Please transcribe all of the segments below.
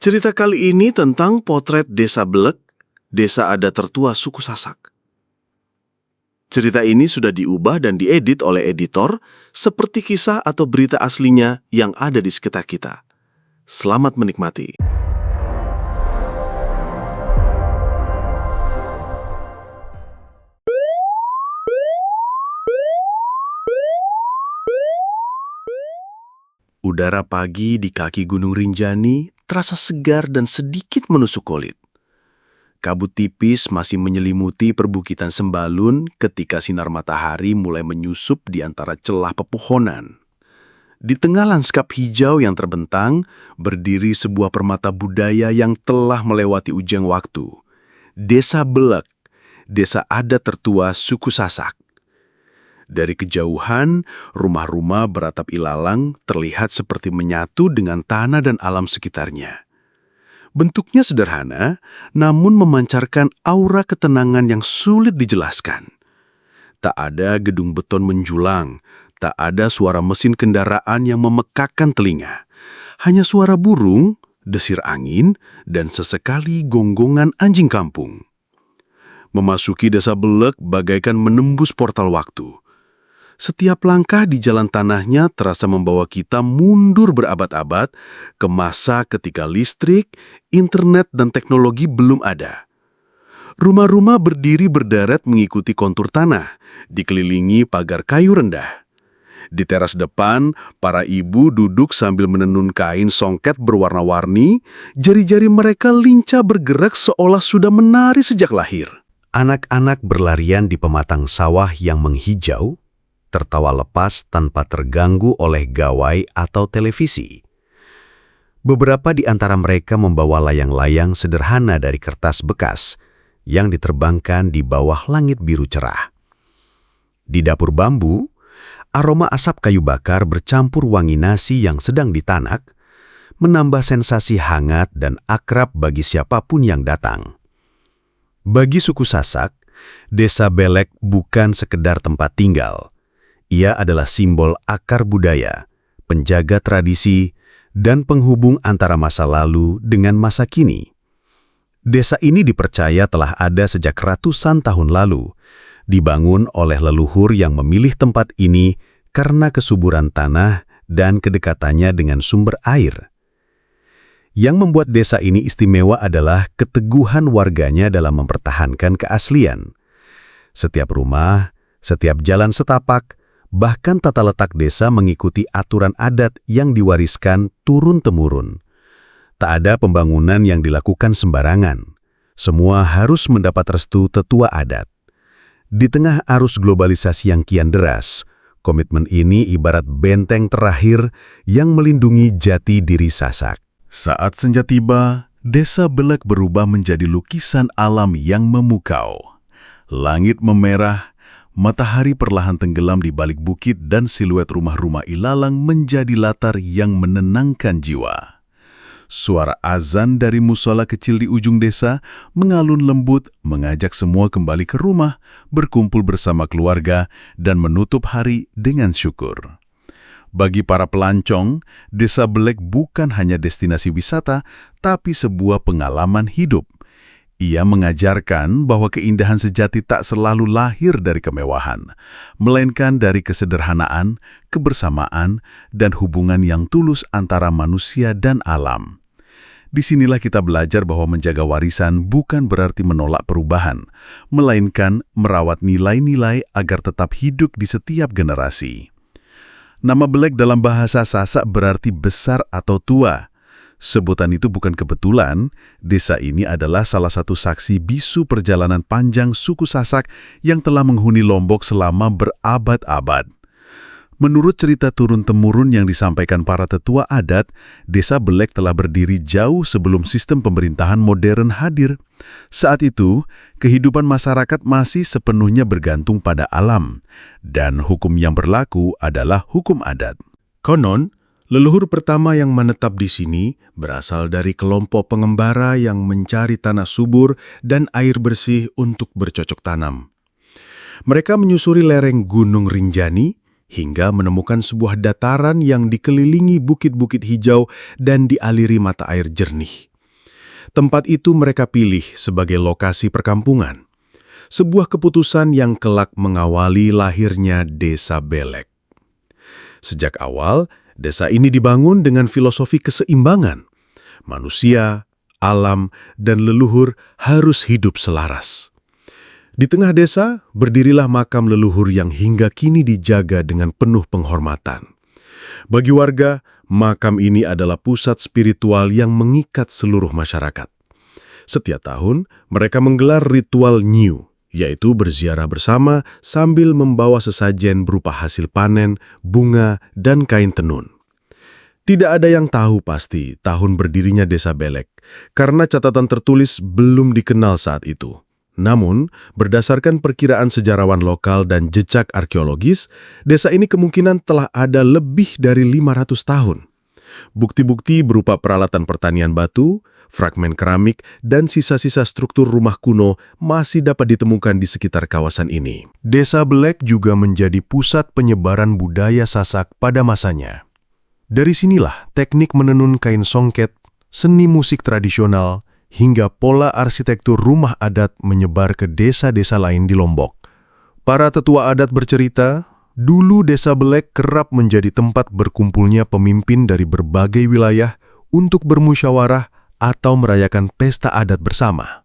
Cerita kali ini tentang potret Desa Belek, desa adat tertua suku Sasak. Cerita ini sudah diubah dan diedit oleh editor seperti kisah atau berita aslinya yang ada di sekitar kita. Selamat menikmati. Udara pagi di kaki Gunung Rinjani terasa segar dan sedikit menusuk kulit. Kabut tipis masih menyelimuti perbukitan Sembalun ketika sinar matahari mulai menyusup di antara celah pepohonan. Di tengah lanskap hijau yang terbentang, berdiri sebuah permata budaya yang telah melewati ujung waktu. Desa Belek, desa adat tertua suku Sasak. Dari kejauhan, rumah-rumah beratap ilalang terlihat seperti menyatu dengan tanah dan alam sekitarnya. Bentuknya sederhana, namun memancarkan aura ketenangan yang sulit dijelaskan. Tak ada gedung beton menjulang, tak ada suara mesin kendaraan yang memekakkan telinga. Hanya suara burung, desir angin, dan sesekali gonggongan anjing kampung. Memasuki desa Belek bagaikan menembus portal waktu. Setiap langkah di jalan tanahnya terasa membawa kita mundur berabad-abad ke masa ketika listrik, internet, dan teknologi belum ada. Rumah-rumah berdiri berderet mengikuti kontur tanah, dikelilingi pagar kayu rendah. Di teras depan, para ibu duduk sambil menenun kain songket berwarna-warni, jari-jari mereka lincah bergerak seolah sudah menari sejak lahir. Anak-anak berlarian di pematang sawah yang menghijau, tertawa lepas tanpa terganggu oleh gawai atau televisi. Beberapa di antara mereka membawa layang-layang sederhana dari kertas bekas yang diterbangkan di bawah langit biru cerah. Di dapur bambu, aroma asap kayu bakar bercampur wangi nasi yang sedang ditanak, menambah sensasi hangat dan akrab bagi siapapun yang datang. Bagi suku Sasak, Desa Belek bukan sekedar tempat tinggal. Ia adalah simbol akar budaya, penjaga tradisi, dan penghubung antara masa lalu dengan masa kini. Desa ini dipercaya telah ada sejak ratusan tahun lalu, dibangun oleh leluhur yang memilih tempat ini karena kesuburan tanah dan kedekatannya dengan sumber air. Yang membuat desa ini istimewa adalah keteguhan warganya dalam mempertahankan keaslian. Setiap rumah, setiap jalan setapak, bahkan tata letak desa mengikuti aturan adat yang diwariskan turun-temurun. Tak ada pembangunan yang dilakukan sembarangan. Semua harus mendapat restu tetua adat. Di tengah arus globalisasi yang kian deras, komitmen ini ibarat benteng terakhir yang melindungi jati diri Sasak. Saat senja tiba, Desa Belek berubah menjadi lukisan alam yang memukau. Langit memerah, matahari perlahan tenggelam di balik bukit dan siluet rumah-rumah ilalang menjadi latar yang menenangkan jiwa. Suara azan dari musola kecil di ujung desa mengalun lembut mengajak semua kembali ke rumah, berkumpul bersama keluarga, dan menutup hari dengan syukur. Bagi para pelancong, Desa Belek bukan hanya destinasi wisata, tapi sebuah pengalaman hidup. Ia mengajarkan bahwa keindahan sejati tak selalu lahir dari kemewahan, melainkan dari kesederhanaan, kebersamaan, dan hubungan yang tulus antara manusia dan alam. Disinilah kita belajar bahwa menjaga warisan bukan berarti menolak perubahan, melainkan merawat nilai-nilai agar tetap hidup di setiap generasi. Nama Belek dalam bahasa Sasak berarti besar atau tua. Sebutan itu bukan kebetulan, desa ini adalah salah satu saksi bisu perjalanan panjang suku Sasak yang telah menghuni Lombok selama berabad-abad. Menurut cerita turun-temurun yang disampaikan para tetua adat, Desa Belek telah berdiri jauh sebelum sistem pemerintahan modern hadir. Saat itu, kehidupan masyarakat masih sepenuhnya bergantung pada alam, dan hukum yang berlaku adalah hukum adat. Konon, leluhur pertama yang menetap di sini berasal dari kelompok pengembara yang mencari tanah subur dan air bersih untuk bercocok tanam. Mereka menyusuri lereng Gunung Rinjani hingga menemukan sebuah dataran yang dikelilingi bukit-bukit hijau dan dialiri mata air jernih. Tempat itu mereka pilih sebagai lokasi perkampungan. Sebuah keputusan yang kelak mengawali lahirnya Desa Belek. Sejak awal, desa ini dibangun dengan filosofi keseimbangan. Manusia, alam, dan leluhur harus hidup selaras. Di tengah desa, berdirilah makam leluhur yang hingga kini dijaga dengan penuh penghormatan. Bagi warga, makam ini adalah pusat spiritual yang mengikat seluruh masyarakat. Setiap tahun, mereka menggelar ritual Nyiu, yaitu berziarah bersama sambil membawa sesajen berupa hasil panen, bunga, dan kain tenun. Tidak ada yang tahu pasti tahun berdirinya Desa Belek, karena catatan tertulis belum dikenal saat itu. Namun, berdasarkan perkiraan sejarawan lokal dan jejak arkeologis, desa ini kemungkinan telah ada lebih dari 500 tahun. Bukti-bukti berupa peralatan pertanian batu, fragmen keramik, dan sisa-sisa struktur rumah kuno masih dapat ditemukan di sekitar kawasan ini. Desa Belek juga menjadi pusat penyebaran budaya Sasak pada masanya. Dari sinilah teknik menenun kain songket, seni musik tradisional, hingga pola arsitektur rumah adat menyebar ke desa-desa lain di Lombok. Para tetua adat bercerita, dulu Desa Belek kerap menjadi tempat berkumpulnya pemimpin dari berbagai wilayah untuk bermusyawarah atau merayakan pesta adat bersama.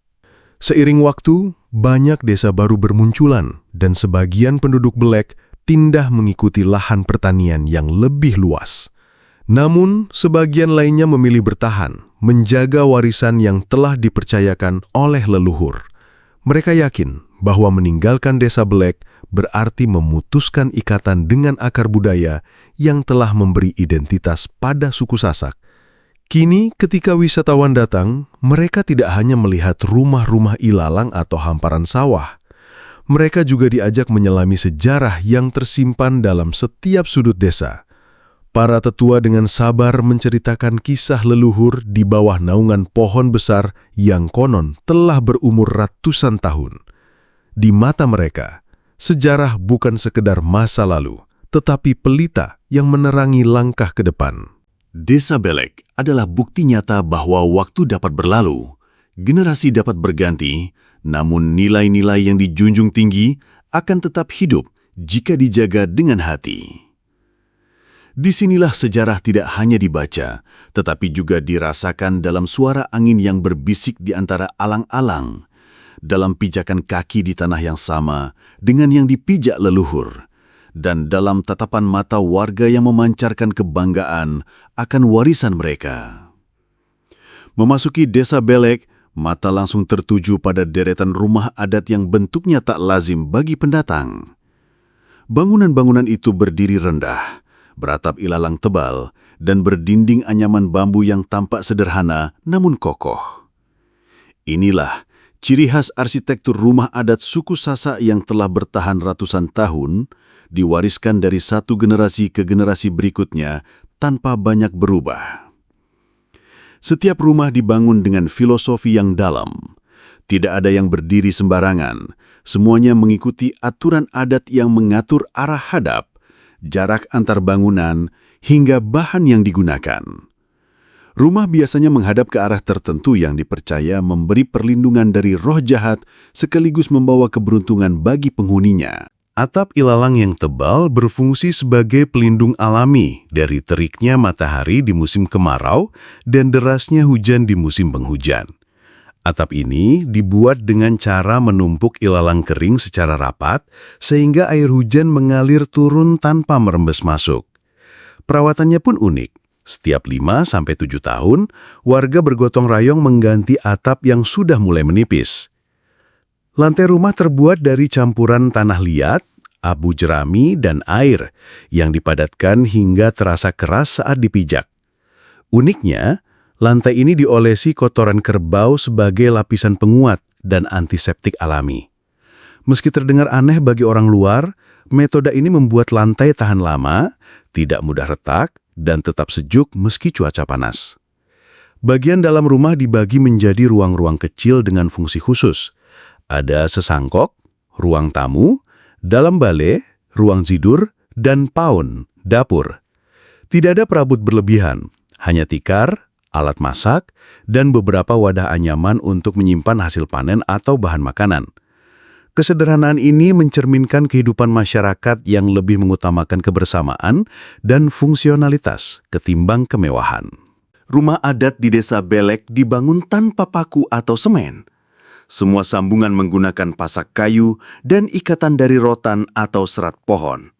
Seiring waktu, banyak desa baru bermunculan dan sebagian penduduk Belek pindah mengikuti lahan pertanian yang lebih luas. Namun, sebagian lainnya memilih bertahan, menjaga warisan yang telah dipercayakan oleh leluhur. Mereka yakin bahwa meninggalkan Desa Belek berarti memutuskan ikatan dengan akar budaya yang telah memberi identitas pada suku Sasak. Kini, ketika wisatawan datang, mereka tidak hanya melihat rumah-rumah ilalang atau hamparan sawah. Mereka juga diajak menyelami sejarah yang tersimpan dalam setiap sudut desa. Para tetua dengan sabar menceritakan kisah leluhur di bawah naungan pohon besar yang konon telah berumur ratusan tahun. Di mata mereka, sejarah bukan sekedar masa lalu, tetapi pelita yang menerangi langkah ke depan. Desa Belek adalah bukti nyata bahwa waktu dapat berlalu, generasi dapat berganti, namun nilai-nilai yang dijunjung tinggi akan tetap hidup jika dijaga dengan hati. Disinilah sejarah tidak hanya dibaca, tetapi juga dirasakan dalam suara angin yang berbisik di antara alang-alang, dalam pijakan kaki di tanah yang sama dengan yang dipijak leluhur, dan dalam tatapan mata warga yang memancarkan kebanggaan akan warisan mereka. Memasuki Desa Belek, mata langsung tertuju pada deretan rumah adat yang bentuknya tak lazim bagi pendatang. Bangunan-bangunan itu berdiri rendah, beratap ilalang tebal, dan berdinding anyaman bambu yang tampak sederhana namun kokoh. Inilah ciri khas arsitektur rumah adat suku Sasak yang telah bertahan ratusan tahun, diwariskan dari satu generasi ke generasi berikutnya tanpa banyak berubah. Setiap rumah dibangun dengan filosofi yang dalam. Tidak ada yang berdiri sembarangan, semuanya mengikuti aturan adat yang mengatur arah hadap, jarak antar bangunan, hingga bahan yang digunakan. Rumah biasanya menghadap ke arah tertentu yang dipercaya memberi perlindungan dari roh jahat sekaligus membawa keberuntungan bagi penghuninya. Atap ilalang yang tebal berfungsi sebagai pelindung alami dari teriknya matahari di musim kemarau dan derasnya hujan di musim penghujan. Atap ini dibuat dengan cara menumpuk ilalang kering secara rapat sehingga air hujan mengalir turun tanpa merembes masuk. Perawatannya pun unik. Setiap 5-7 tahun, warga bergotong royong mengganti atap yang sudah mulai menipis. Lantai rumah terbuat dari campuran tanah liat, abu jerami, dan air yang dipadatkan hingga terasa keras saat dipijak. Uniknya, lantai ini diolesi kotoran kerbau sebagai lapisan penguat dan antiseptik alami. Meski terdengar aneh bagi orang luar, metode ini membuat lantai tahan lama, tidak mudah retak, dan tetap sejuk meski cuaca panas. Bagian dalam rumah dibagi menjadi ruang-ruang kecil dengan fungsi khusus. Ada sesangkok, ruang tamu, dalam bale, ruang tidur, dan paun, dapur. Tidak ada perabot berlebihan, hanya tikar, alat masak, dan beberapa wadah anyaman untuk menyimpan hasil panen atau bahan makanan. Kesederhanaan ini mencerminkan kehidupan masyarakat yang lebih mengutamakan kebersamaan dan fungsionalitas ketimbang kemewahan. Rumah adat di Desa Belek dibangun tanpa paku atau semen. Semua sambungan menggunakan pasak kayu dan ikatan dari rotan atau serat pohon.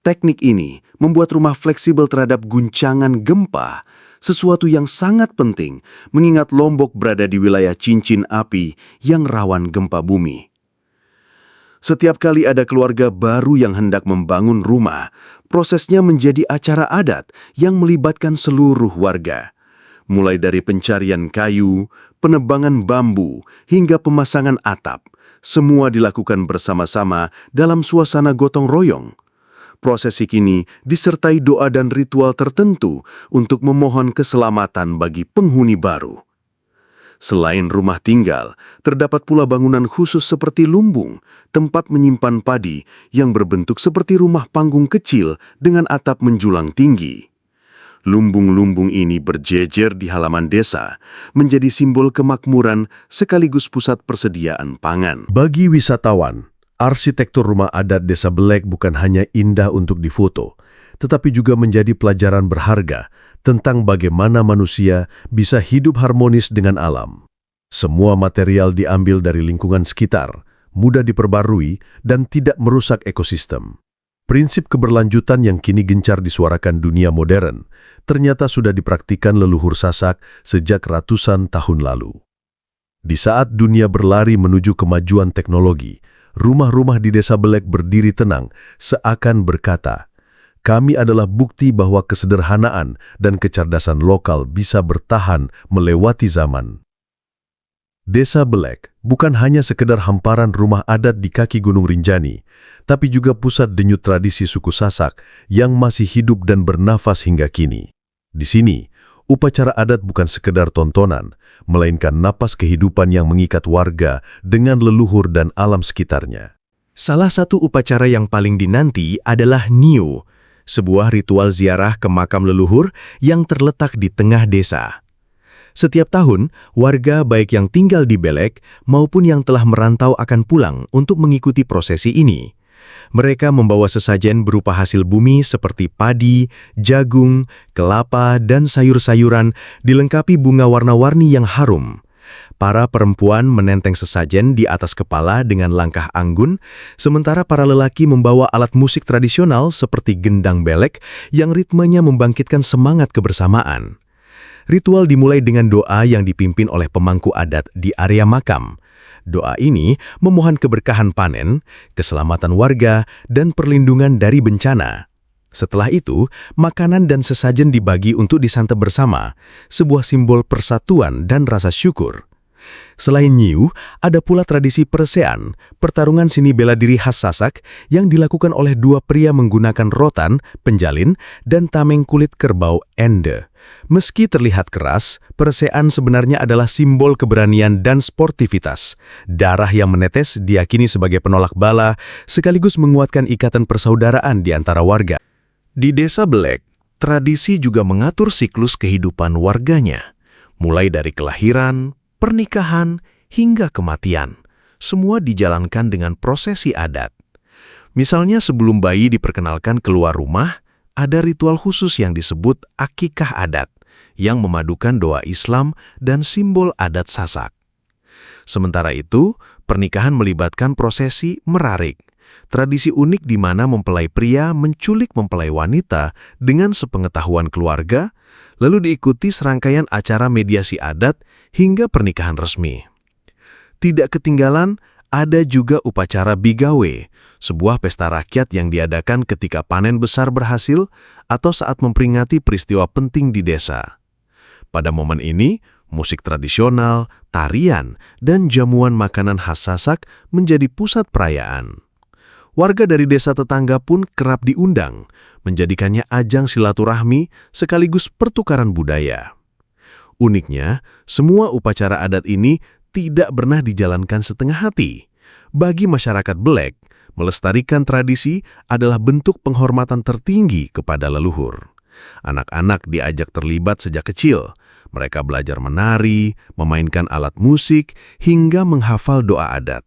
Teknik ini membuat rumah fleksibel terhadap guncangan gempa, sesuatu yang sangat penting mengingat Lombok berada di wilayah cincin api yang rawan gempa bumi. Setiap kali ada keluarga baru yang hendak membangun rumah, prosesnya menjadi acara adat yang melibatkan seluruh warga. Mulai dari pencarian kayu, penebangan bambu, hingga pemasangan atap, semua dilakukan bersama-sama dalam suasana gotong royong. Prosesi kini disertai doa dan ritual tertentu untuk memohon keselamatan bagi penghuni baru. Selain rumah tinggal, terdapat pula bangunan khusus seperti lumbung, tempat menyimpan padi yang berbentuk seperti rumah panggung kecil dengan atap menjulang tinggi. Lumbung-lumbung ini berjejer di halaman desa, menjadi simbol kemakmuran sekaligus pusat persediaan pangan. Bagi wisatawan, arsitektur rumah adat Desa Belek bukan hanya indah untuk difoto, tetapi juga menjadi pelajaran berharga tentang bagaimana manusia bisa hidup harmonis dengan alam. Semua material diambil dari lingkungan sekitar, mudah diperbarui, dan tidak merusak ekosistem. Prinsip keberlanjutan yang kini gencar disuarakan dunia modern, ternyata sudah dipraktikkan leluhur Sasak sejak ratusan tahun lalu. Di saat dunia berlari menuju kemajuan teknologi, rumah-rumah di Desa Belek berdiri tenang, seakan berkata, "Kami adalah bukti bahwa kesederhanaan dan kecerdasan lokal bisa bertahan melewati zaman." Desa Belek bukan hanya sekedar hamparan rumah adat di kaki Gunung Rinjani, tapi juga pusat denyut tradisi suku Sasak yang masih hidup dan bernafas hingga kini. Di sini, upacara adat bukan sekedar tontonan, melainkan napas kehidupan yang mengikat warga dengan leluhur dan alam sekitarnya. Salah satu upacara yang paling dinanti adalah Niu, sebuah ritual ziarah ke makam leluhur yang terletak di tengah desa. Setiap tahun, warga baik yang tinggal di Belek maupun yang telah merantau akan pulang untuk mengikuti prosesi ini. Mereka membawa sesajen berupa hasil bumi seperti padi, jagung, kelapa, dan sayur-sayuran dilengkapi bunga warna-warni yang harum. Para perempuan menenteng sesajen di atas kepala dengan langkah anggun, sementara para lelaki membawa alat musik tradisional seperti gendang Belek yang ritmenya membangkitkan semangat kebersamaan. Ritual dimulai dengan doa yang dipimpin oleh pemangku adat di area makam. Doa ini memohon keberkahan panen, keselamatan warga, dan perlindungan dari bencana. Setelah itu, makanan dan sesajen dibagi untuk disantap bersama, sebuah simbol persatuan dan rasa syukur. Selain Niu, ada pula tradisi Persean, pertarungan seni bela diri khas Sasak yang dilakukan oleh dua pria menggunakan rotan, penjalin, dan tameng kulit kerbau ende. Meski terlihat keras, Persean sebenarnya adalah simbol keberanian dan sportivitas. Darah yang menetes diyakini sebagai penolak bala, sekaligus menguatkan ikatan persaudaraan di antara warga. Di Desa Belek, tradisi juga mengatur siklus kehidupan warganya, mulai dari kelahiran, pernikahan, hingga kematian. Semua dijalankan dengan prosesi adat. Misalnya sebelum bayi diperkenalkan keluar rumah, ada ritual khusus yang disebut akikah adat, yang memadukan doa Islam dan simbol adat Sasak. Sementara itu, pernikahan melibatkan prosesi merarik, tradisi unik di mana mempelai pria menculik mempelai wanita dengan sepengetahuan keluarga, lalu diikuti serangkaian acara mediasi adat hingga pernikahan resmi. Tidak ketinggalan, ada juga upacara Bigawe, sebuah pesta rakyat yang diadakan ketika panen besar berhasil atau saat memperingati peristiwa penting di desa. Pada momen ini, musik tradisional, tarian, dan jamuan makanan khas Sasak menjadi pusat perayaan. Warga dari desa tetangga pun kerap diundang, menjadikannya ajang silaturahmi sekaligus pertukaran budaya. Uniknya, semua upacara adat ini tidak pernah dijalankan setengah hati. Bagi masyarakat Belek, melestarikan tradisi adalah bentuk penghormatan tertinggi kepada leluhur. Anak-anak diajak terlibat sejak kecil, Mereka belajar menari, memainkan alat musik, hingga menghafal doa adat.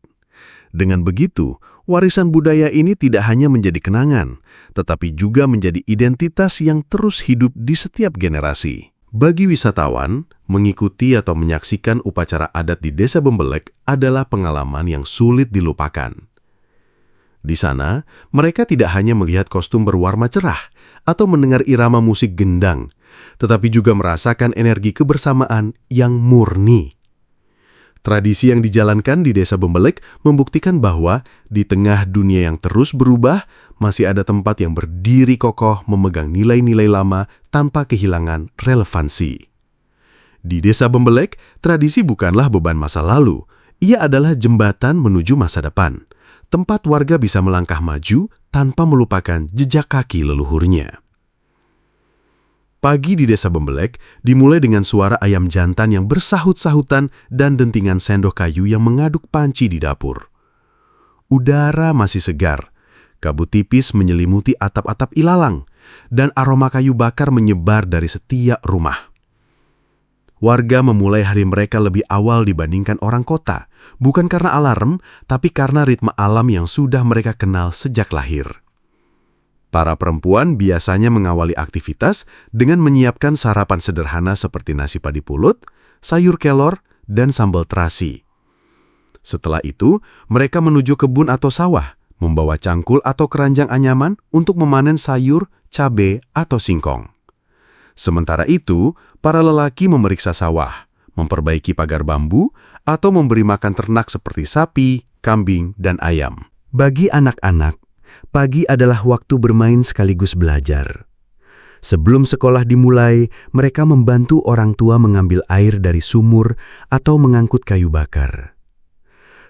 Dengan begitu, warisan budaya ini tidak hanya menjadi kenangan, tetapi juga menjadi identitas yang terus hidup di setiap generasi. Bagi wisatawan, mengikuti atau menyaksikan upacara adat di Desa Bembelek adalah pengalaman yang sulit dilupakan. Di sana, mereka tidak hanya melihat kostum berwarna cerah atau mendengar irama musik gendang, tetapi juga merasakan energi kebersamaan yang murni. Tradisi yang dijalankan di Desa Bembelek membuktikan bahwa di tengah dunia yang terus berubah, masih ada tempat yang berdiri kokoh memegang nilai-nilai lama tanpa kehilangan relevansi. Di Desa Bembelek, tradisi bukanlah beban masa lalu, ia adalah jembatan menuju masa depan. Tempat warga bisa melangkah maju tanpa melupakan jejak kaki leluhurnya. Pagi di Desa Bembelek dimulai dengan suara ayam jantan yang bersahut-sahutan dan dentingan sendok kayu yang mengaduk panci di dapur. Udara masih segar, kabut tipis menyelimuti atap-atap ilalang, dan aroma kayu bakar menyebar dari setiap rumah. Warga memulai hari mereka lebih awal dibandingkan orang kota, bukan karena alarm, tapi karena ritme alam yang sudah mereka kenal sejak lahir. Para perempuan biasanya mengawali aktivitas dengan menyiapkan sarapan sederhana seperti nasi padi pulut, sayur kelor, dan sambal terasi. Setelah itu, mereka menuju kebun atau sawah, membawa cangkul atau keranjang anyaman untuk memanen sayur, cabai, atau singkong. Sementara itu, para lelaki memeriksa sawah, memperbaiki pagar bambu, atau memberi makan ternak seperti sapi, kambing, dan ayam. Bagi anak-anak, pagi adalah waktu bermain sekaligus belajar. Sebelum sekolah dimulai, mereka membantu orang tua mengambil air dari sumur atau mengangkut kayu bakar.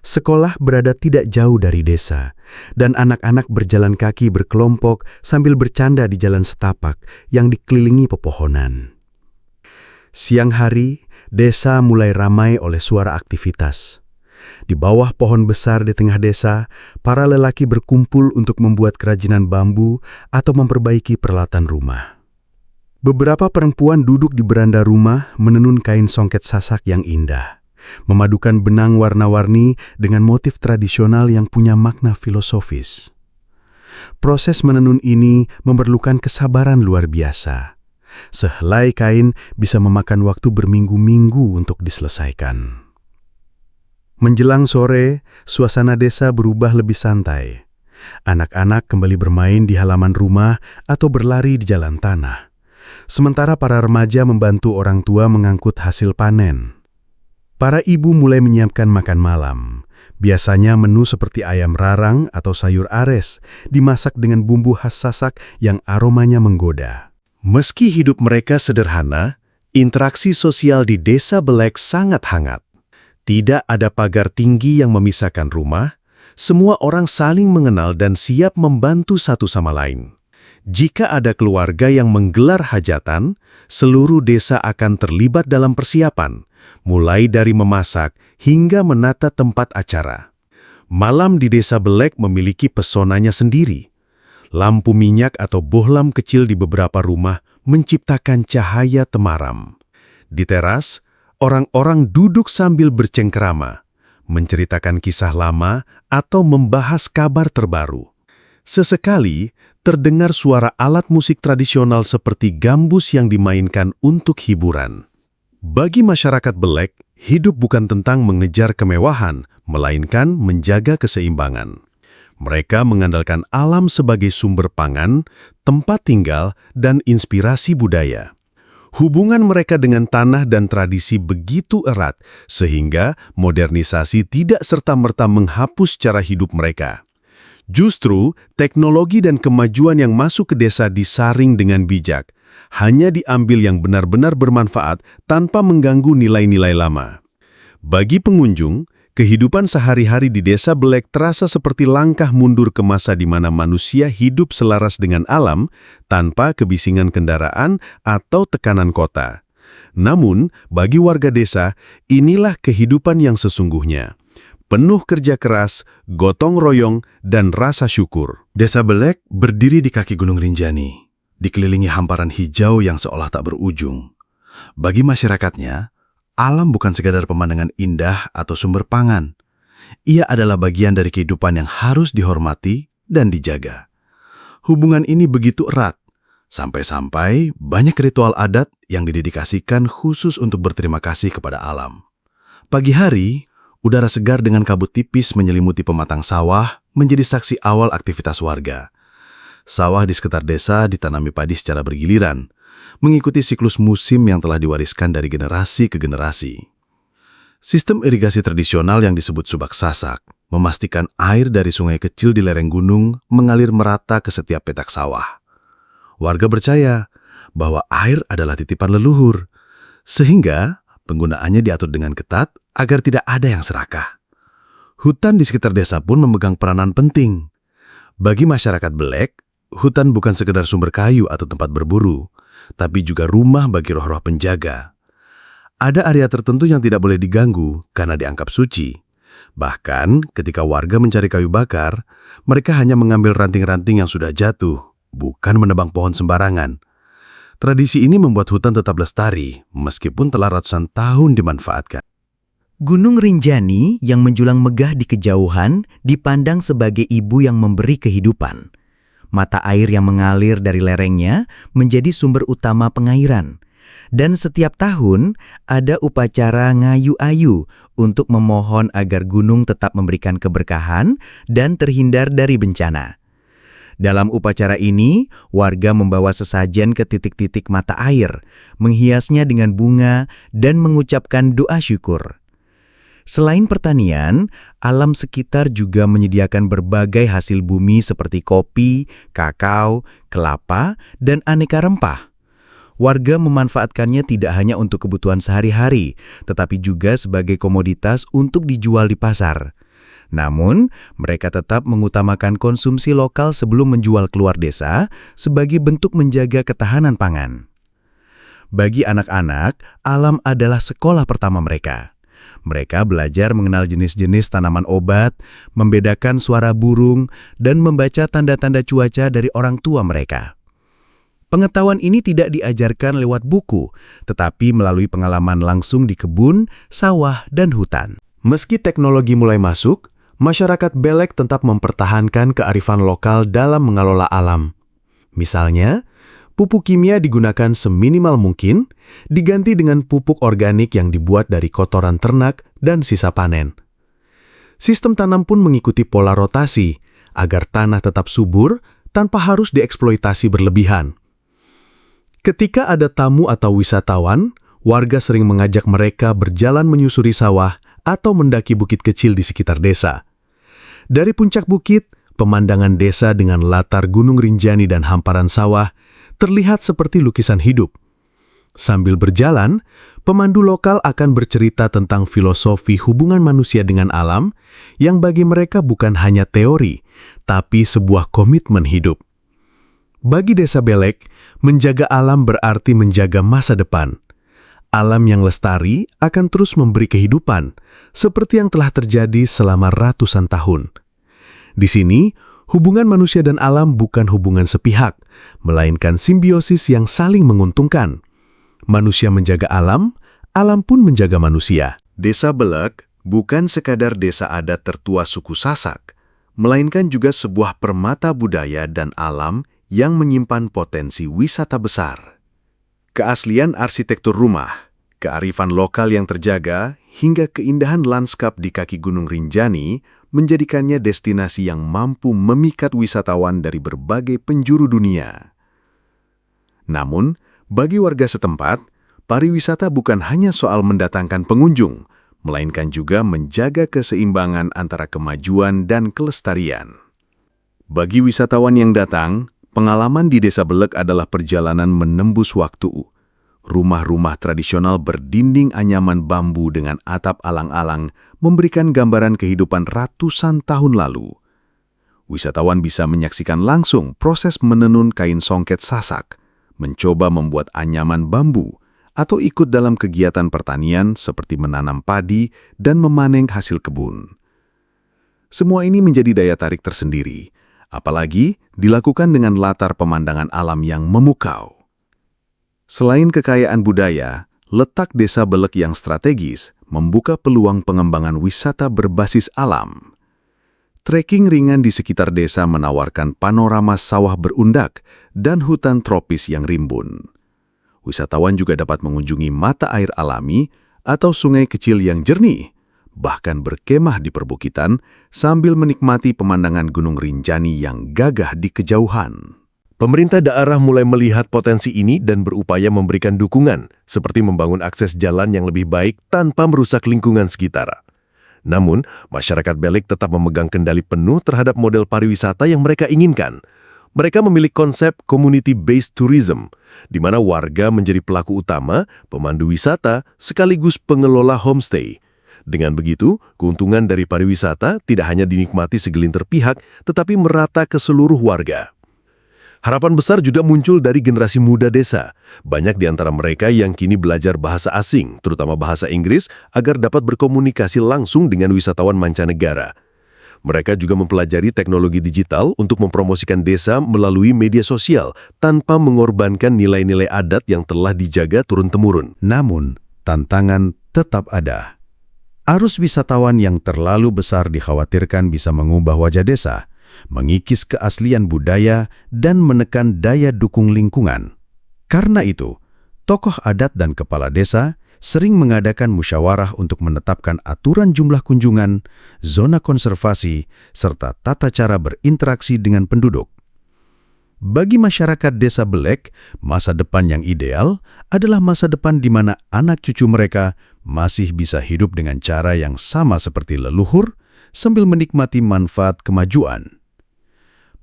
Sekolah berada tidak jauh dari desa, dan anak-anak berjalan kaki berkelompok sambil bercanda di jalan setapak yang dikelilingi pepohonan. Siang hari, desa mulai ramai oleh suara aktivitas. Di bawah pohon besar di tengah desa, para lelaki berkumpul untuk membuat kerajinan bambu atau memperbaiki peralatan rumah. Beberapa perempuan duduk di beranda rumah menenun kain songket sasak yang indah, memadukan benang warna-warni dengan motif tradisional yang punya makna filosofis. Proses menenun ini memerlukan kesabaran luar biasa. Sehelai kain bisa memakan waktu berminggu-minggu untuk diselesaikan. Menjelang sore, suasana desa berubah lebih santai. Anak-anak kembali bermain di halaman rumah atau berlari di jalan tanah. Sementara para remaja membantu orang tua mengangkut hasil panen. Para ibu mulai menyiapkan makan malam. Biasanya menu seperti ayam rarang atau sayur ares dimasak dengan bumbu khas Sasak yang aromanya menggoda. Meski hidup mereka sederhana, interaksi sosial di Desa Belek sangat hangat. Tidak ada pagar tinggi yang memisahkan rumah, semua orang saling mengenal dan siap membantu satu sama lain. Jika ada keluarga yang menggelar hajatan, seluruh desa akan terlibat dalam persiapan, mulai dari memasak hingga menata tempat acara. Malam di Desa Belek memiliki pesonanya sendiri. Lampu minyak atau bohlam kecil di beberapa rumah menciptakan cahaya temaram. Di teras, orang-orang duduk sambil bercengkerama, menceritakan kisah lama atau membahas kabar terbaru. Sesekali, terdengar suara alat musik tradisional seperti gambus yang dimainkan untuk hiburan. Bagi masyarakat Belek, hidup bukan tentang mengejar kemewahan, melainkan menjaga keseimbangan. Mereka mengandalkan alam sebagai sumber pangan, tempat tinggal, dan inspirasi budaya. Hubungan mereka dengan tanah dan tradisi begitu erat, sehingga modernisasi tidak serta-merta menghapus cara hidup mereka. Justru, teknologi dan kemajuan yang masuk ke desa disaring dengan bijak, hanya diambil yang benar-benar bermanfaat tanpa mengganggu nilai-nilai lama. Bagi pengunjung, kehidupan sehari-hari di Desa Belek terasa seperti langkah mundur ke masa di mana manusia hidup selaras dengan alam tanpa kebisingan kendaraan atau tekanan kota. Namun, bagi warga desa, inilah kehidupan yang sesungguhnya. Penuh kerja keras, gotong royong, dan rasa syukur. Desa Belek berdiri di kaki Gunung Rinjani, dikelilingi hamparan hijau yang seolah tak berujung. Bagi masyarakatnya, alam bukan sekadar pemandangan indah atau sumber pangan. Ia adalah bagian dari kehidupan yang harus dihormati dan dijaga. Hubungan ini begitu erat, sampai-sampai banyak ritual adat yang didedikasikan khusus untuk berterima kasih kepada alam. Pagi hari, udara segar dengan kabut tipis menyelimuti pematang sawah menjadi saksi awal aktivitas warga. Sawah di sekitar desa ditanami padi secara bergiliran, mengikuti siklus musim yang telah diwariskan dari generasi ke generasi. Sistem irigasi tradisional yang disebut subak sasak memastikan air dari sungai kecil di lereng gunung mengalir merata ke setiap petak sawah. Warga percaya bahwa air adalah titipan leluhur, sehingga penggunaannya diatur dengan ketat agar tidak ada yang serakah. Hutan di sekitar desa pun memegang peranan penting. Bagi masyarakat Belek, hutan bukan sekedar sumber kayu atau tempat berburu, tapi juga rumah bagi roh-roh penjaga. Ada area tertentu yang tidak boleh diganggu karena dianggap suci. Bahkan, ketika warga mencari kayu bakar, mereka hanya mengambil ranting-ranting yang sudah jatuh, bukan menebang pohon sembarangan. Tradisi ini membuat hutan tetap lestari, meskipun telah ratusan tahun dimanfaatkan. Gunung Rinjani yang menjulang megah di kejauhan dipandang sebagai ibu yang memberi kehidupan. Mata air yang mengalir dari lerengnya menjadi sumber utama pengairan. Dan setiap tahun ada upacara ngayu-ayu untuk memohon agar gunung tetap memberikan keberkahan dan terhindar dari bencana. Dalam upacara ini, warga membawa sesajen ke titik-titik mata air, menghiasnya dengan bunga dan mengucapkan doa syukur. Selain pertanian, alam sekitar juga menyediakan berbagai hasil bumi seperti kopi, kakao, kelapa, dan aneka rempah. Warga memanfaatkannya tidak hanya untuk kebutuhan sehari-hari, tetapi juga sebagai komoditas untuk dijual di pasar. Namun, mereka tetap mengutamakan konsumsi lokal sebelum menjual keluar desa sebagai bentuk menjaga ketahanan pangan. Bagi anak-anak, alam adalah sekolah pertama mereka. Mereka belajar mengenal jenis-jenis tanaman obat, membedakan suara burung, dan membaca tanda-tanda cuaca dari orang tua mereka. Pengetahuan ini tidak diajarkan lewat buku, tetapi melalui pengalaman langsung di kebun, sawah, dan hutan. Meski teknologi mulai masuk, masyarakat Belek tetap mempertahankan kearifan lokal dalam mengelola alam. Misalnya, pupuk kimia digunakan seminimal mungkin, diganti dengan pupuk organik yang dibuat dari kotoran ternak dan sisa panen. Sistem tanam pun mengikuti pola rotasi, agar tanah tetap subur tanpa harus dieksploitasi berlebihan. Ketika ada tamu atau wisatawan, warga sering mengajak mereka berjalan menyusuri sawah atau mendaki bukit kecil di sekitar desa. Dari puncak bukit, pemandangan desa dengan latar Gunung Rinjani dan hamparan sawah terlihat seperti lukisan hidup. Sambil berjalan, pemandu lokal akan bercerita tentang filosofi hubungan manusia dengan alam yang bagi mereka bukan hanya teori, tapi sebuah komitmen hidup. Bagi desa Belek, menjaga alam berarti menjaga masa depan. Alam yang lestari akan terus memberi kehidupan, seperti yang telah terjadi selama ratusan tahun. Di sini, hubungan manusia dan alam bukan hubungan sepihak, melainkan simbiosis yang saling menguntungkan. Manusia menjaga alam, alam pun menjaga manusia. Desa Belek bukan sekadar desa adat tertua suku Sasak, melainkan juga sebuah permata budaya dan alam yang menyimpan potensi wisata besar. Keaslian arsitektur rumah, kearifan lokal yang terjaga, hingga keindahan lanskap di kaki Gunung Rinjani menjadikannya destinasi yang mampu memikat wisatawan dari berbagai penjuru dunia. Namun, bagi warga setempat, pariwisata bukan hanya soal mendatangkan pengunjung, melainkan juga menjaga keseimbangan antara kemajuan dan kelestarian. Bagi wisatawan yang datang, pengalaman di Desa Belek adalah perjalanan menembus waktu. Rumah-rumah tradisional berdinding anyaman bambu dengan atap alang-alang memberikan gambaran kehidupan ratusan tahun lalu. Wisatawan bisa menyaksikan langsung proses menenun kain songket Sasak, mencoba membuat anyaman bambu, atau ikut dalam kegiatan pertanian seperti menanam padi dan memanen hasil kebun. Semua ini menjadi daya tarik tersendiri, apalagi dilakukan dengan latar pemandangan alam yang memukau. Selain kekayaan budaya, letak Desa Belek yang strategis membuka peluang pengembangan wisata berbasis alam. Trekking ringan di sekitar desa menawarkan panorama sawah berundak dan hutan tropis yang rimbun. Wisatawan juga dapat mengunjungi mata air alami atau sungai kecil yang jernih, bahkan berkemah di perbukitan sambil menikmati pemandangan Gunung Rinjani yang gagah di kejauhan. Pemerintah daerah mulai melihat potensi ini dan berupaya memberikan dukungan, seperti membangun akses jalan yang lebih baik tanpa merusak lingkungan sekitar. Namun, masyarakat Belek tetap memegang kendali penuh terhadap model pariwisata yang mereka inginkan. Mereka memilih konsep community-based tourism, di mana warga menjadi pelaku utama, pemandu wisata, sekaligus pengelola homestay. Dengan begitu, keuntungan dari pariwisata tidak hanya dinikmati segelintir pihak, tetapi merata ke seluruh warga. Harapan besar juga muncul dari generasi muda desa. Banyak di antara mereka yang kini belajar bahasa asing, terutama bahasa Inggris, agar dapat berkomunikasi langsung dengan wisatawan mancanegara. Mereka juga mempelajari teknologi digital untuk mempromosikan desa melalui media sosial tanpa mengorbankan nilai-nilai adat yang telah dijaga turun-temurun. Namun, tantangan tetap ada. Arus wisatawan yang terlalu besar dikhawatirkan bisa mengubah wajah desa, mengikis keaslian budaya, dan menekan daya dukung lingkungan. Karena itu, tokoh adat dan kepala desa sering mengadakan musyawarah untuk menetapkan aturan jumlah kunjungan, zona konservasi, serta tata cara berinteraksi dengan penduduk. Bagi masyarakat Desa Belek, masa depan yang ideal adalah masa depan di mana anak cucu mereka masih bisa hidup dengan cara yang sama seperti leluhur sambil menikmati manfaat kemajuan.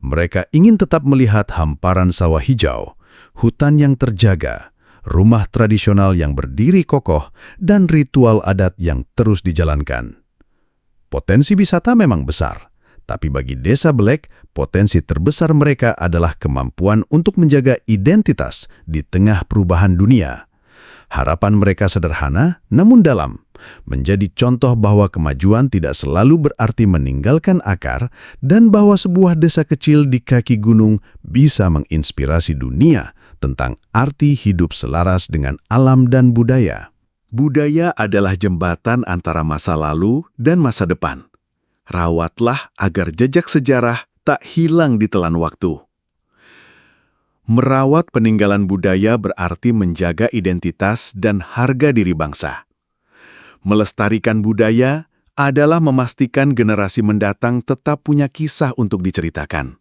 Mereka ingin tetap melihat hamparan sawah hijau, hutan yang terjaga, rumah tradisional yang berdiri kokoh, dan ritual adat yang terus dijalankan. Potensi wisata memang besar, tapi bagi Desa Belek, potensi terbesar mereka adalah kemampuan untuk menjaga identitas di tengah perubahan dunia. Harapan mereka sederhana, namun dalam, menjadi contoh bahwa kemajuan tidak selalu berarti meninggalkan akar dan bahwa sebuah desa kecil di kaki gunung bisa menginspirasi dunia tentang arti hidup selaras dengan alam dan budaya. Budaya adalah jembatan antara masa lalu dan masa depan. Rawatlah agar jejak sejarah tak hilang ditelan waktu. Merawat peninggalan budaya berarti menjaga identitas dan harga diri bangsa. Melestarikan budaya adalah memastikan generasi mendatang tetap punya kisah untuk diceritakan.